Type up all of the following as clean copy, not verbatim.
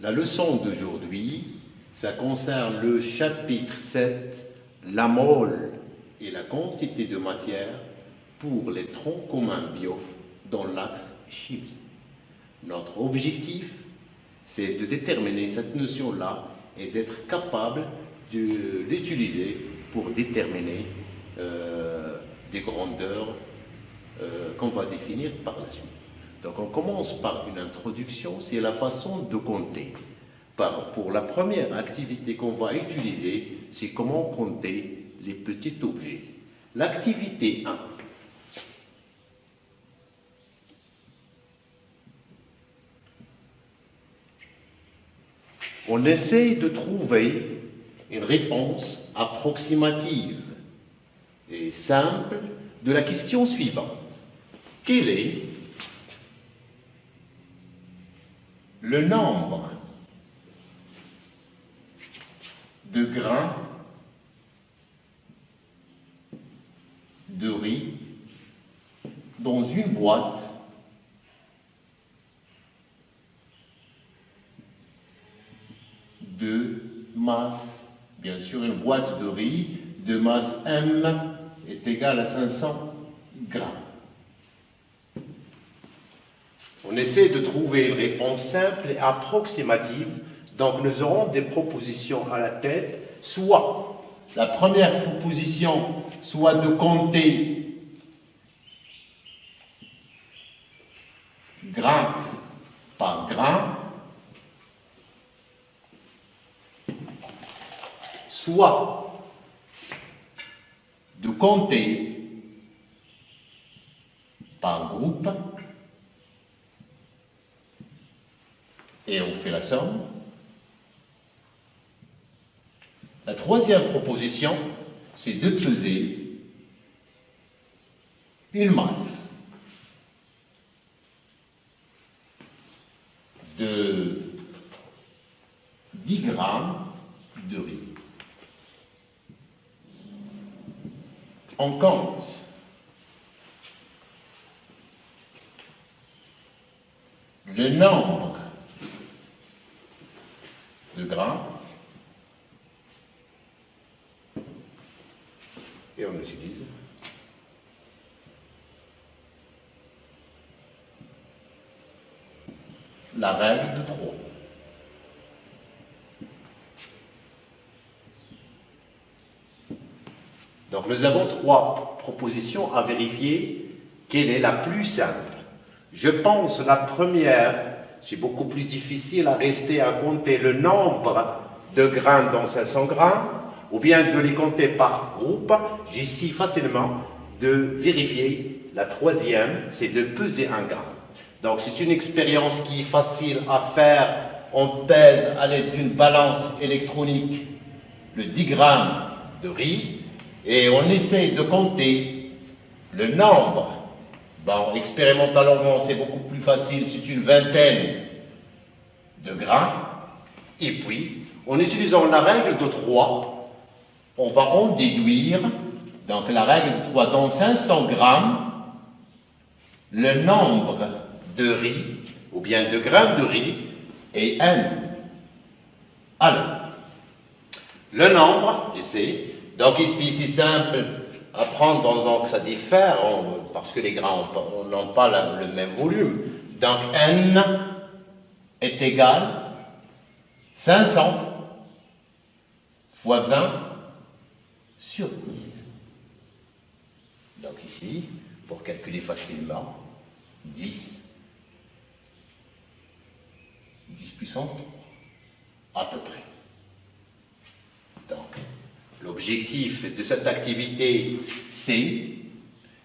La leçon d'aujourd'hui, ça concerne le chapitre 7, la mole et la quantité de matière pour les troncs communs BIOF dans l'axe chimie. Notre objectif, c'est de déterminer cette notion-là et d'être capable de l'utiliser pour déterminer des grandeurs qu'on va définir par la suite. Donc on commence par une introduction, c'est la façon de compter. Pour la première activité qu'on va utiliser, c'est comment compter les petits objets. L'activité 1. On essaye de trouver une réponse approximative et simple de la question suivante. Quel est le nombre de grains de riz dans une boîte de masse? Bien sûr, une boîte de riz de masse M est égale à 500 grammes. On essaie de trouver une réponse simple et approximative, donc nous aurons des propositions à la tête, soit la première proposition, soit de compter grain par grain, soit de compter par groupe, et on fait la somme. La troisième proposition, c'est de peser une masse de 10 grammes de riz. On compte le nombre de grains et on utilise la règle de 3. Donc nous avons 3 propositions à vérifier quelle est la plus simple. Je pense la première, c'est beaucoup plus difficile à rester à compter le nombre de grains dans 500 grammes, ou bien de les compter par groupe. J'essaie facilement de vérifier. La troisième, c'est de peser un grain. Donc c'est une expérience qui est facile à faire. On pèse à l'aide d'une balance électronique le 10 grammes de riz et on essaie de compter le nombre. Bon, expérimentalement, c'est beaucoup plus facile, c'est une vingtaine de grains. Et puis, en utilisant la règle de 3, on va en déduire, donc la règle de 3, dans 500 grammes, le nombre de riz, ou bien de grains de riz, est N. Alors, le nombre, j'essaie, donc ici c'est simple à prendre, donc ça diffère, parce que les grains n'ont pas le même volume. Donc N est égal 500 fois 20 sur 10. Donc ici, pour calculer facilement, 10 puissance 3, à peu près. Donc, l'objectif de cette activité, c'est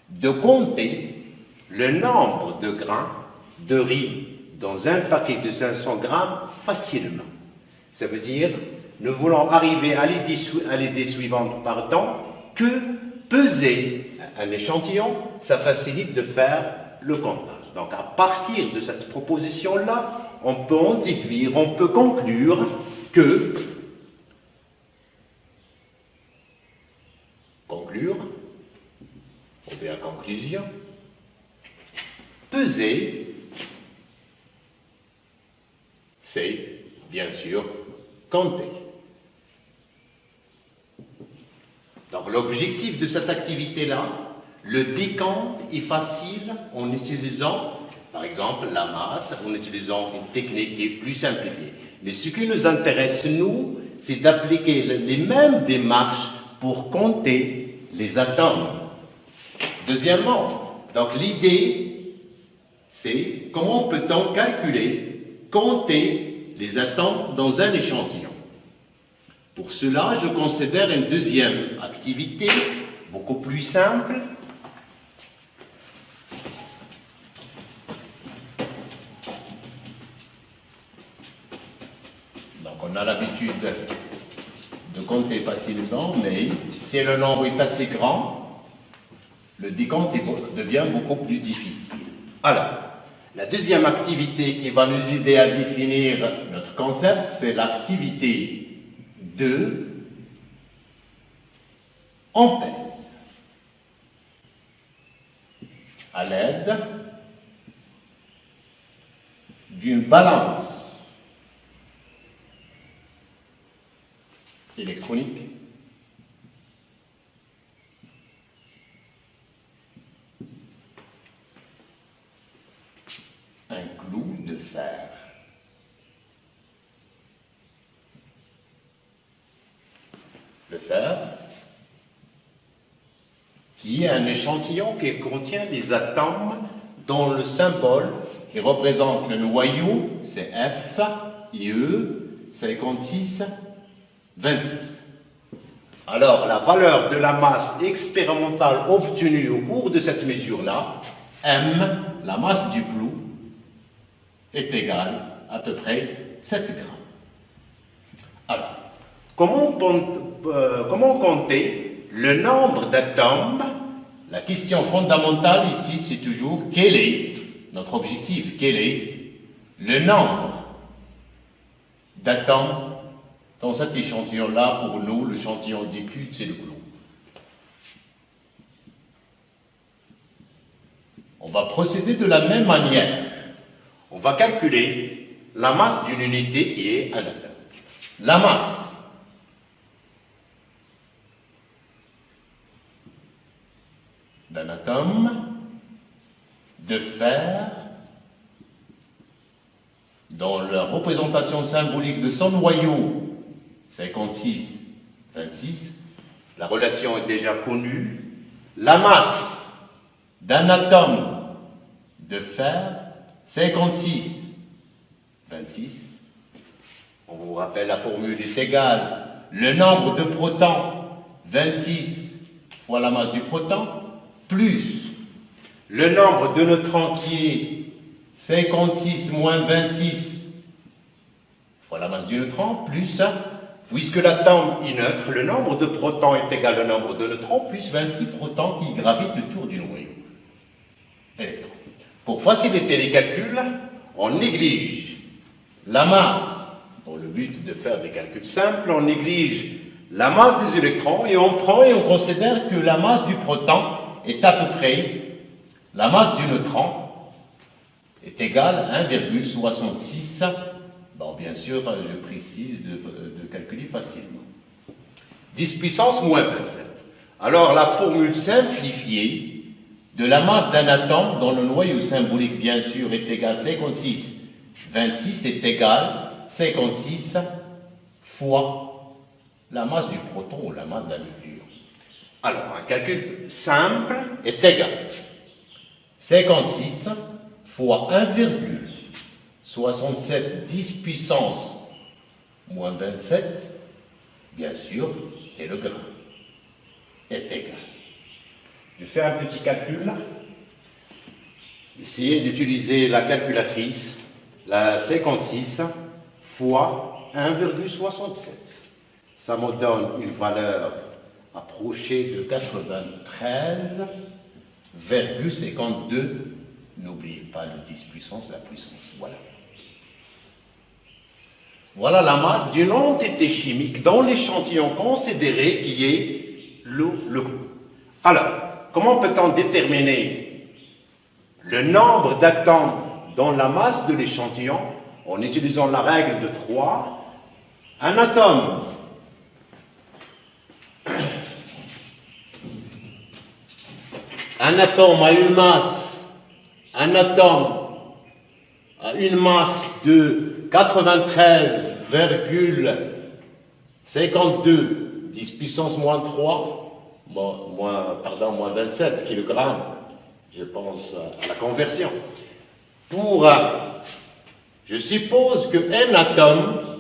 de compter le nombre de grains de riz dans un paquet de 500 grammes facilement. Ça veut dire, nous voulons arriver à l'idée suivante, que peser un échantillon, ça facilite de faire le comptage. Donc, à partir de cette proposition-là, on peut en déduire, on peut conclure que on fait la conclusion, peser, c'est bien sûr, compter. Donc l'objectif de cette activité-là, le décompte est facile en utilisant, par exemple, la masse, en utilisant une technique qui est plus simplifiée. Mais ce qui nous intéresse, nous, c'est d'appliquer les mêmes démarches pour compter les atomes. Deuxièmement, donc l'idée, c'est comment peut-on calculer, compter les atomes dans un échantillon. Pour cela, je considère une deuxième activité, beaucoup plus simple. Donc on a l'habitude de compter facilement, mais si le nombre est assez grand, le décompte devient beaucoup plus difficile. Alors, la deuxième activité qui va nous aider à définir notre concept, c'est l'activité 2, on pèse, à l'aide d'une balance électronique un clou de fer. Le fer, qui est un échantillon qui contient les atomes dont le symbole qui représente le noyau, c'est F, IE, 56, 26. Alors, la valeur de la masse expérimentale obtenue au cours de cette mesure-là, M, la masse du clou, est égale à peu près 7 grammes. Alors, comment compter le nombre d'atomes? La question fondamentale ici, c'est toujours quel est notre objectif, quel est le nombre d'atomes dans cet échantillon-là. Pour nous, l'échantillon d'étude, c'est le clou. On va procéder de la même manière. On va calculer la masse d'une unité qui est un atome. La masse d'un atome de fer dont la représentation symbolique de son noyau 56, 26, la relation est déjà connue. La masse d'un atome de fer 56, 26, on vous rappelle la formule est égale le nombre de protons 26 fois la masse du proton plus le nombre de neutrons qui est 56 moins 26 fois la masse du neutron, plus, puisque l'atome est neutre, le nombre de protons est égal au nombre de neutrons, plus 26 protons qui gravitent autour du noyau électron. Pour faciliter les calculs, on néglige la masse, dans le but de faire des calculs simples, on néglige la masse des électrons et on prend et on considère que la masse du proton est à peu près la masse du neutron est égale à 1,66. Bon, bien sûr, je précise de calculer facilement. 10 puissance moins 27. Alors, la formule simplifiée de la masse d'un atome dont le noyau symbolique, bien sûr, est égal à 56. 26 est égal à 56 fois la masse du proton ou la masse d'un nucléon. Alors, un calcul simple est égal à 56 fois 1,67 10 puissance moins 27, bien sûr, kilogramme, est égal. Je fais un petit calcul. Essayez d'utiliser la calculatrice, la 56 fois 1,67. Ça me donne une valeur approchée de 93,52. N'oubliez pas le 10 puissance, la puissance. Voilà. Voilà la masse d'une entité chimique dans l'échantillon considéré qui est le clou. Alors, comment peut-on déterminer le nombre d'atomes dans la masse de l'échantillon? en utilisant la règle de 3, un atome a une masse, un atome a une masse de 93,52 10 puissance moins 3, moins 27 kg, je pense à la conversion. Je suppose qu'un atome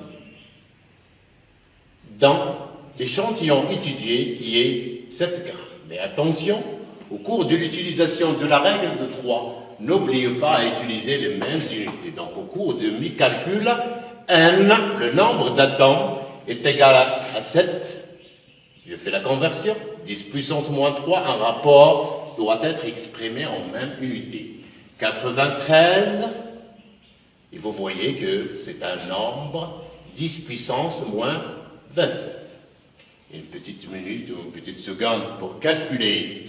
dans l'échantillon étudié qui est 7 grammes. Mais attention, au cours de l'utilisation de la règle de 3, n'oubliez pas à utiliser les mêmes unités. Donc au cours de mes calculs, n, le nombre d'atomes, est égal à 7. Je fais la conversion. 10 puissance moins 3, un rapport doit être exprimé en même unité. 93, et vous voyez que c'est un nombre 10 puissance moins 27. Une petite minute ou une petite seconde pour calculer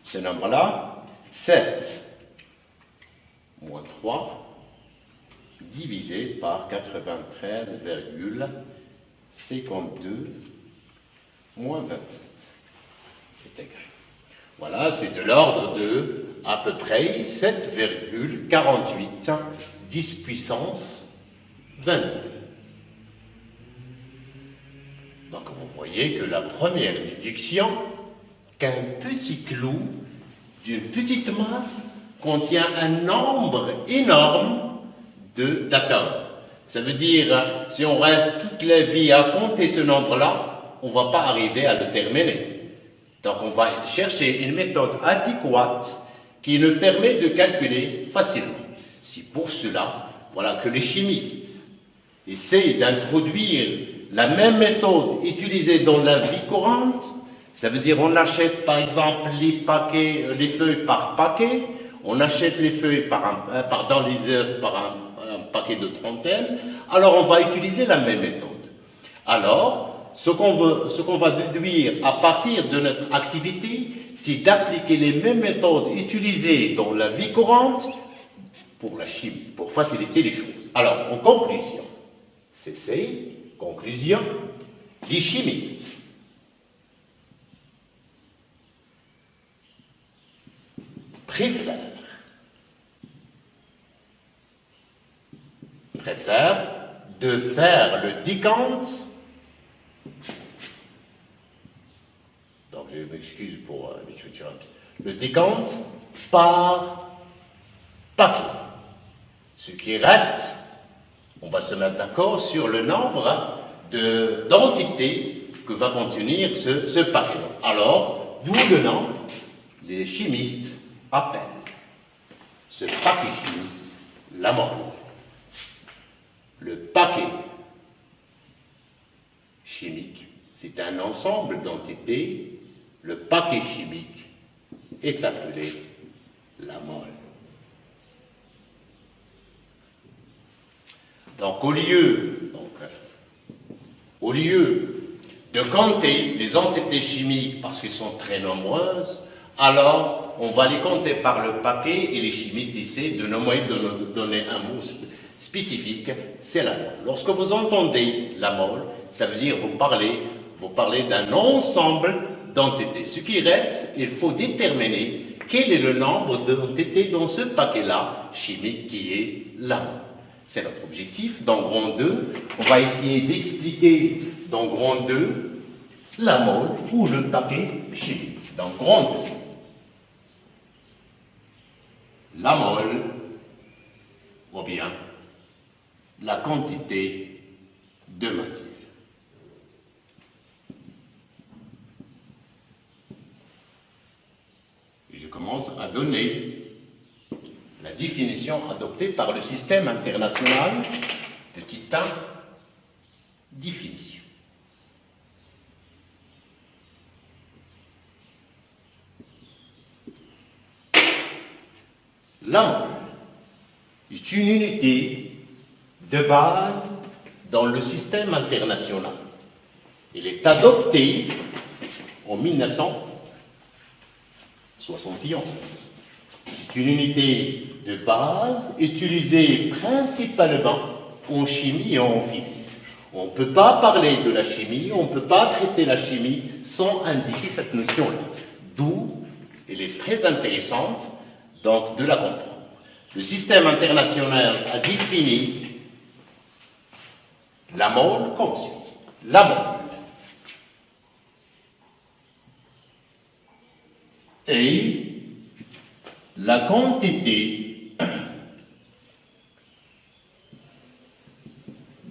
ce nombre-là. 7 moins 3 divisé par 93,52 moins 27 est égal. Voilà, c'est de l'ordre de à peu près 7,48 10 puissance 22. Donc vous voyez que la première déduction, qu'un petit clou d'une petite masse contient un nombre énorme d'atomes. Ça veut dire, si on reste toute la vie à compter ce nombre-là, on ne va pas arriver à le terminer. Donc on va chercher une méthode adéquate qui nous permet de calculer facilement. C'est pour cela, voilà, que les chimistes essaient d'introduire la même méthode utilisée dans la vie courante. Ça veut dire on achète par exemple les feuilles par paquet, on achète les feuilles les œufs par un paquet de trentaine, alors on va utiliser la même méthode. Alors, ce qu'on va déduire à partir de notre activité, c'est d'appliquer les mêmes méthodes utilisées dans la vie courante pour la chimie, pour faciliter les choses. Alors, en conclusion, conclusion, les chimistes préfèrent de faire le décompte. Donc je m'excuse pour l'écriture. Le décompte par paquet. Ce qui reste, on va se mettre d'accord sur le nombre d'entités que va contenir ce paquet. Alors, d'où le nom, les chimistes appellent ce paquet chimiste la mole. Le paquet chimique, c'est un ensemble d'entités. Le paquet chimique est appelé la mole. Donc, au lieu de compter les entités chimiques parce qu'elles sont très nombreuses, alors on va les compter par le paquet et les chimistes essaient de donner un mot spécifique, c'est la mole. Lorsque vous entendez la mole, ça veut dire vous parlez d'un ensemble d'entités. Ce qui reste, il faut déterminer quel est le nombre d'entités dans ce paquet-là chimique qui est la mole. C'est notre objectif. Dans grand 2, on va essayer d'expliquer dans grand 2 la mole ou le paquet chimique. Dans grand 2, la mole ou bien la quantité de matière. Et je commence à donner la définition adoptée par le système international, petit a, définition. La mole est une unité de base dans le système international. Il est adopté en 1971. C'est une unité de base utilisée principalement en chimie et en physique. On ne peut pas parler de la chimie, on ne peut pas traiter la chimie sans indiquer cette notion-là. D'où elle est très intéressante donc, de la comprendre. Le système international a défini la mole comme suit. La mole est la quantité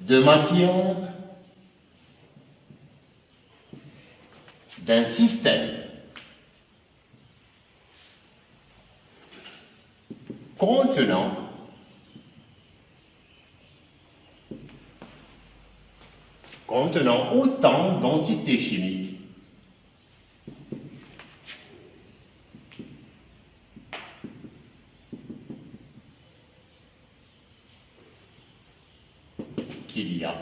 de matière d'un système contenant autant d'entités chimiques qu'il y a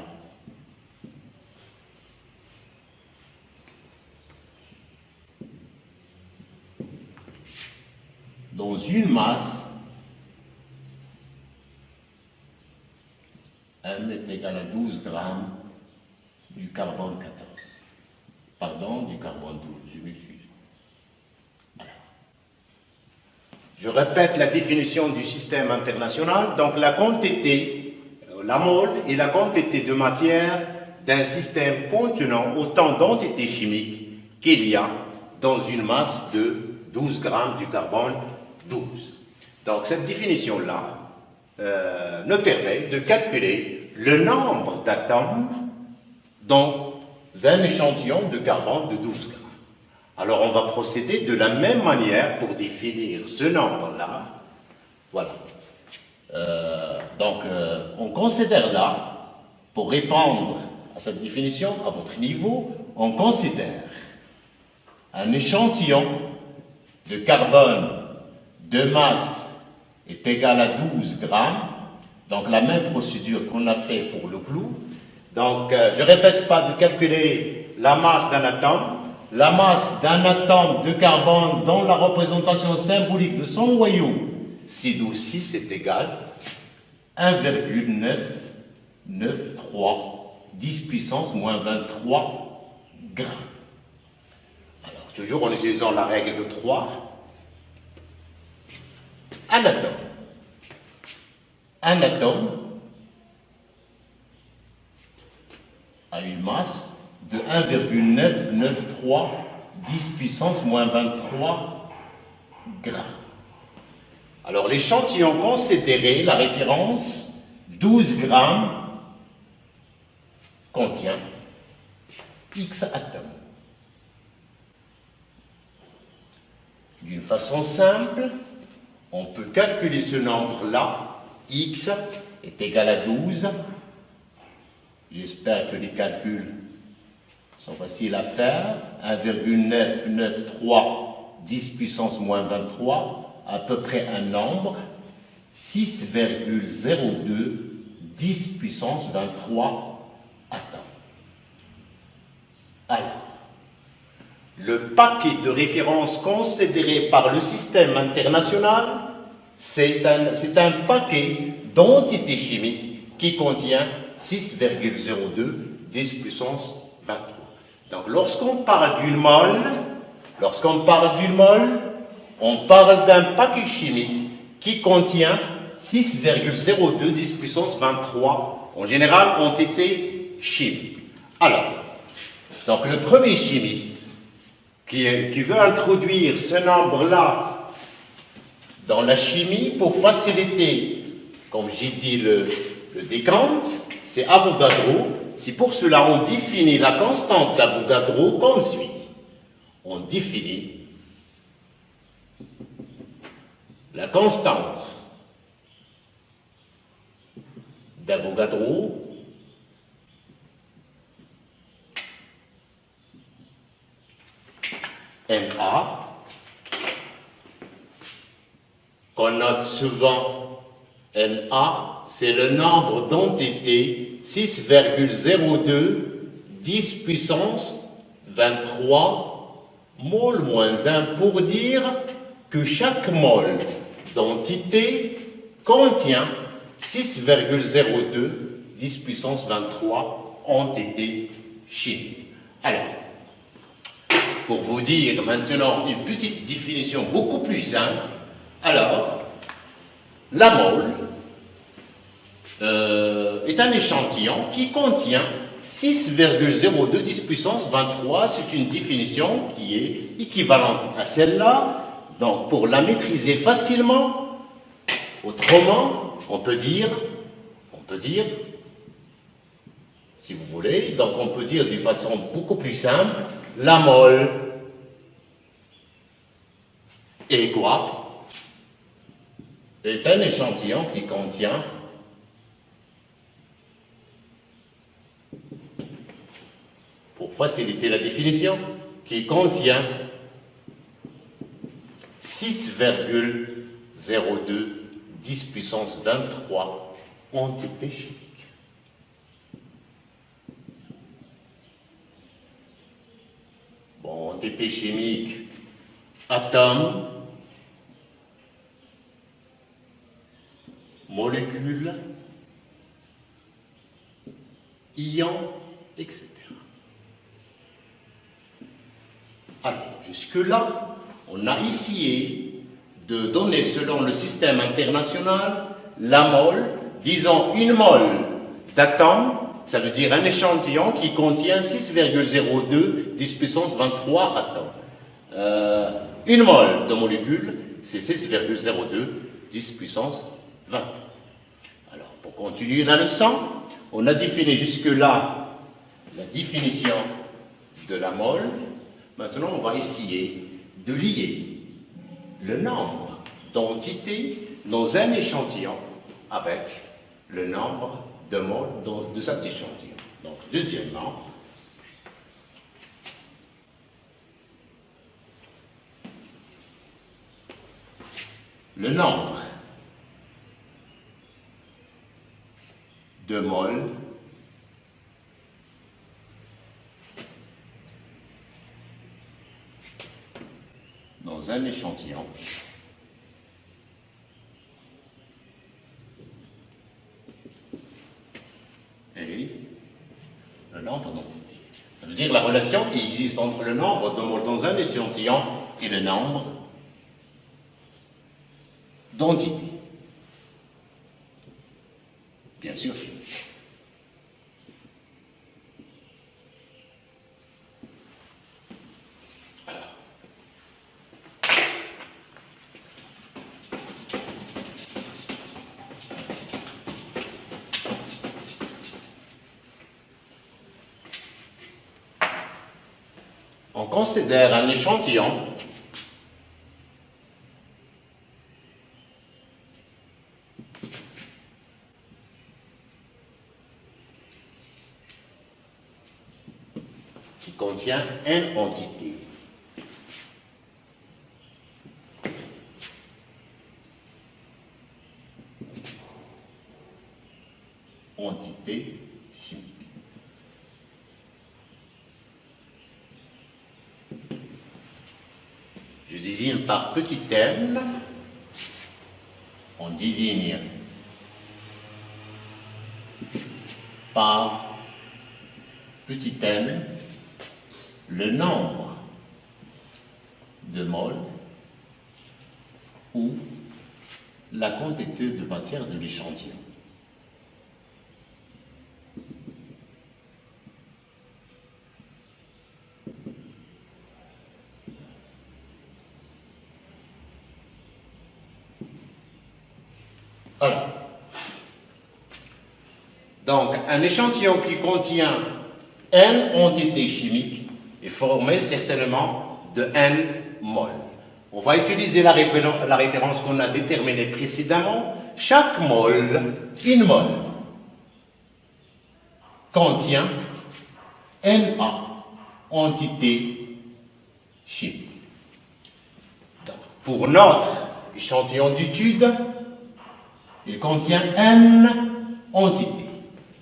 dans une masse. M est égal à 12 grammes du carbone 14. Pardon, du carbone 12, je m'excuse. Je répète la définition du système international. Donc la quantité, la mole est la quantité de matière d'un système contenant autant d'entités chimiques qu'il y a dans une masse de 12 grammes du carbone 12. Donc cette définition-là nous permet de calculer le nombre d'atomes dans un échantillon de carbone de 12 grammes. Alors on va procéder de la même manière pour définir ce nombre-là. Voilà. On considère là, pour répondre à cette définition, à votre niveau, on considère un échantillon de carbone de masse est égal à 12 grammes, donc la même procédure qu'on a fait pour le clou. Donc, je ne répète pas de calculer la masse d'un atome. La masse d'un atome de carbone dont la représentation symbolique de son noyau, C12,6, est égale à 1,993 10 puissance moins 23 grammes. Alors, toujours en utilisant la règle de 3, un atome a une masse de 1,993 10 puissance moins 23 grammes. Alors l'échantillon considéré, la référence 12 grammes, contient X atomes. D'une façon simple, on peut calculer ce nombre-là, X est égal à 12. J'espère que les calculs sont faciles à faire. 1,993 10 puissance moins 23, à peu près un nombre, 6,02 10 puissance 23 atomes. Alors, le paquet de référence considéré par le système international, c'est un paquet d'entités chimiques qui contient 6,02 10 puissance 23. Donc, lorsqu'on parle d'une mole, on parle d'un paquet chimique qui contient 6,02 10 puissance 23, en général, entités chimiques. Alors, donc le premier chimiste qui veut introduire ce nombre-là dans la chimie pour faciliter, comme j'ai dit, le décompte, c'est Avogadro. C'est pour cela qu'on définit la constante d'Avogadro comme suit. On définit la constante d'Avogadro Na, qu'on note souvent Na, c'est le nombre d'entités 6,02 10 puissance 23 mol moins 1 pour dire que chaque mol d'entité contient 6,02 10 puissance 23 entités chimiques. Alors, pour vous dire maintenant une petite définition beaucoup plus simple, alors, la mole est un échantillon qui contient 6,02 10 puissance 23, c'est une définition qui est équivalente à celle-là. Donc, pour la maîtriser facilement, autrement, on peut dire, si vous voulez, donc on peut dire d'une façon beaucoup plus simple, la mole est quoi? Est un échantillon qui contient pour faciliter la définition, qui contient 6,02 10 puissance 23 entités chimiques. Bon, entités chimiques, atomes, molécules, ions, etc. Alors, jusque-là, on a essayé de donner, selon le système international, la mole, disons une mole d'atomes, ça veut dire un échantillon qui contient 6,02 10 puissance 23 atomes. Une mole de molécules, c'est 6,02 10 puissance 23. Alors, pour continuer la leçon, on a défini jusque-là la définition de la mole. Maintenant, on va essayer de lier le nombre d'entités dans un échantillon avec le nombre de moles de cet échantillon. Donc, deuxièmement, le nombre de moles dans un échantillon et le nombre d'entités. Ça veut dire la relation qui existe entre le nombre de moles dans un échantillon et le nombre d'entités. Bien sûr, chimique. On considère un échantillon qui contient une entité. Entité chimique. Je désigne par petit m, on désigne par petit m le nombre de moles ou la quantité de matière de l'échantillon. Alors, donc, un échantillon qui contient n entités chimiques est formé certainement de n moles. On va utiliser la référence qu'on a déterminée précédemment. Chaque mole, une mole, contient Na entités chimiques. Donc, pour notre échantillon d'étude, il contient n entités.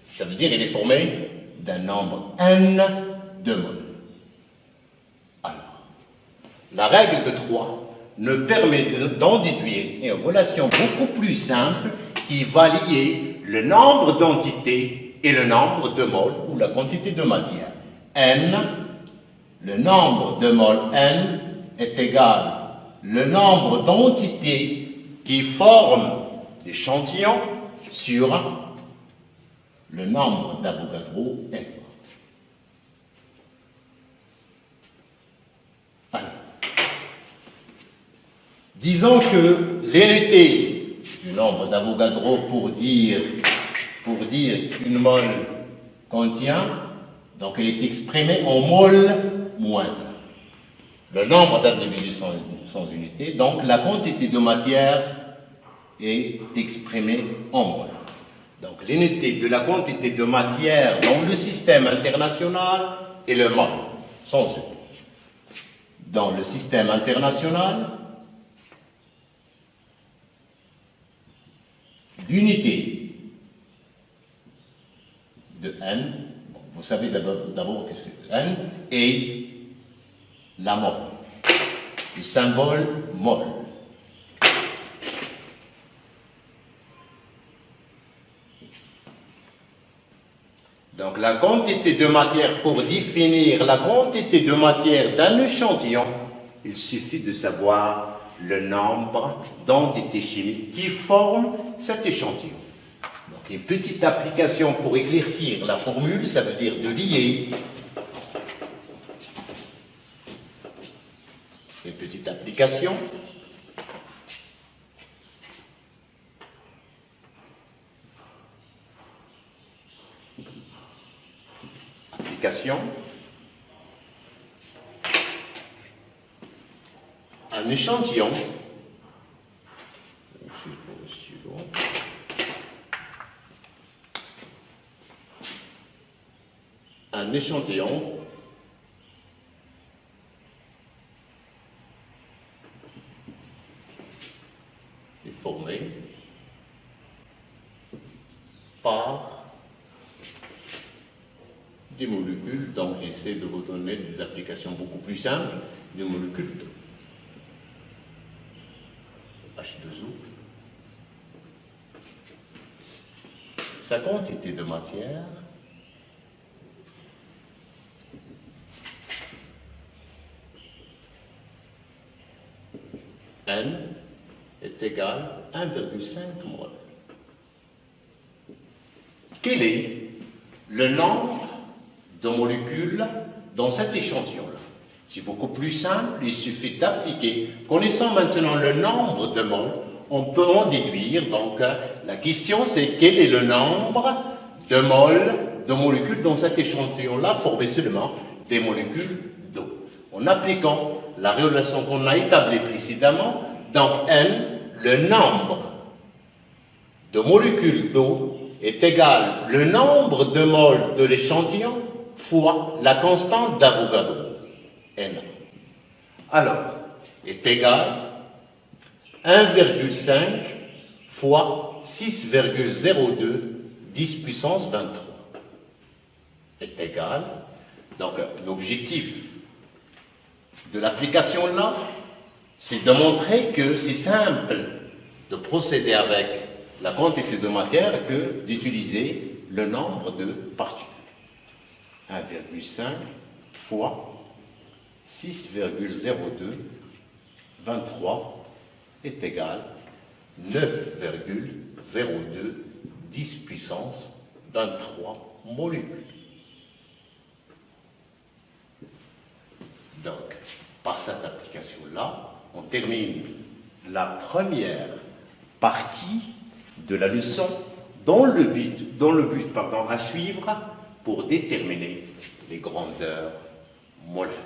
Ça veut dire qu'il est formé d'un nombre n de moles. Alors, la règle de 3 nous permet d'en déduire une relation beaucoup plus simple qui va lier le nombre d'entités et le nombre de moles ou la quantité de matière. N, le nombre de moles N est égal le nombre d'entités qui forment l'échantillon sur le nombre d'Avogadro N. Alors, disons que l'unité du nombre d'Avogadro pour dire qu'une mole contient, donc elle est exprimée en mole moins 1. Le nombre d'individus sans unité, donc la quantité de matière est exprimée en mol. Donc l'unité de la quantité de matière dans le système international est le mol, sans E. Dans le système international, l'unité de N, bon, vous savez d'abord que c'est N, est la mole, le symbole mol. Donc la quantité de matière, pour définir la quantité de matière d'un échantillon, il suffit de savoir le nombre d'entités chimiques qui forment cet échantillon. Donc une petite application pour éclaircir la formule, ça veut dire de lier. Une petite application. Un échantillon, est formé par des molécules, donc j'essaie de vous donner des applications beaucoup plus simples, des molécules d'eau. H2O. Sa quantité de matière N est égal à 1,5 mol. Quel est le nombre de molécules dans cet échantillon-là? C'est beaucoup plus simple, il suffit d'appliquer. Connaissant maintenant le nombre de moles, on peut en déduire. Donc, la question c'est quel est le nombre de moles de molécules dans cet échantillon-là, formé seulement des molécules d'eau. En appliquant la relation qu'on a établie précédemment, donc N, le nombre de molécules d'eau est égal le nombre de moles de l'échantillon fois la constante d'Avogadro, N. Alors, est égal 1,5 fois 6,02 10 puissance 23 est égal. Donc, l'objectif de l'application là, c'est de montrer que c'est simple de procéder avec la quantité de matière que d'utiliser le nombre de particules. 1,5 fois 6,02 23 est égal 9,02 10 puissance 23 molécules. Donc, par cette application-là, on termine la première partie de la leçon dans le but à suivre pour déterminer les grandeurs molaires.